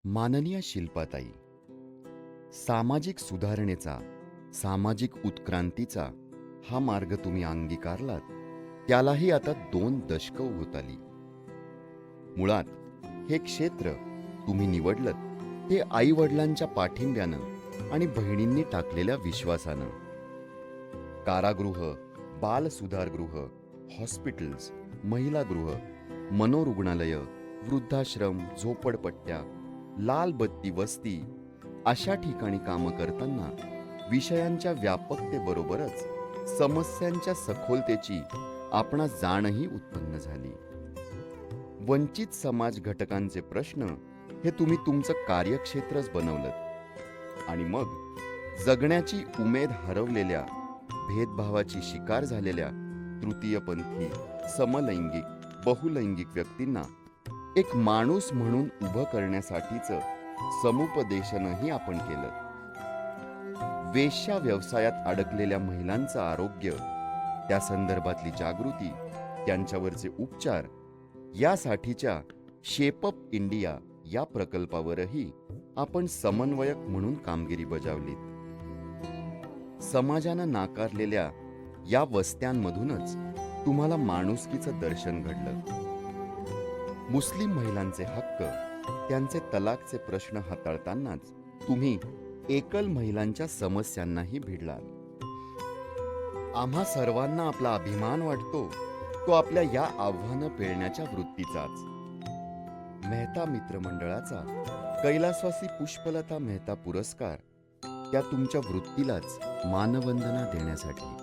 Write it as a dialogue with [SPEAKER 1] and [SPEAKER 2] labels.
[SPEAKER 1] माननीय शिल्पाताई, सामाजिक सुधारणेचा, सामाजिक उत्क्रांतीचा हा मार्ग तुम्ही अंगीकारलात, त्यालाही आता 2 दशकं होत आली. मुळात हे क्षेत्र तुम्ही निवडलत ते आई-वडिलांच्या पाठिंब्यानं आणि बहिणींनी टाकलेल्या विश्वासानं. कारागृह, बाल सुधारगृह, हॉस्पिटल्स, महिला गृह, मनोरुग्णालय, वृद्धाश्रम, झोपडपट्ट्या, लाल बत्ती वस्ती अशा ठिकाणी कामं करताना विषयांच्या व्यापकतेबरोबरच समस्यांच्या सखोलतेची आपणास जाणही उत्पन्न झाली. वंचित समाज घटकांचे प्रश्न हे तुम्ही तुमचं कार्यक्षेत्रच बनवलं आणि मग जगण्याची उमेद हरवलेल्या, भेदभावाची शिकार झालेल्या तृतीयपंथी, समलैंगिक, बहुलैंगिक व्यक्तींना एक माणूस म्हणून उभं करण्यासाठीचं समुपदेशनही आपण केलं. वेश्या व्यवसायात अडकलेल्या महिलांचं आरोग्य, त्या संदर्भातली जागृती, त्यांच्यावरचे उपचार यासाठीच्या शेप अप इंडिया या प्रकल्पावरही आपण समन्वयक म्हणून कामगिरी बजावलीत. समाजानं नाकारलेल्या या वस्त्यांमधूनच तुम्हाला माणुसकीचं दर्शन घडलं. मुस्लिम महिलांचे हक्क, त्यांचे तलाकचे प्रश्न हाताळतानाच तुम्ही एकल महिलांच्या समस्यांनाही भिडलात. आम्हा सर्वांना आपला अभिमान वाटतो तो आपल्या या आव्हानं पेलण्याच्या वृत्तीचाच. मेहता मित्रमंडळाचा कैलासवासी पुष्पलता मेहता पुरस्कार त्या तुमच्या वृत्तीलाच मानवंदना देण्यासाठी.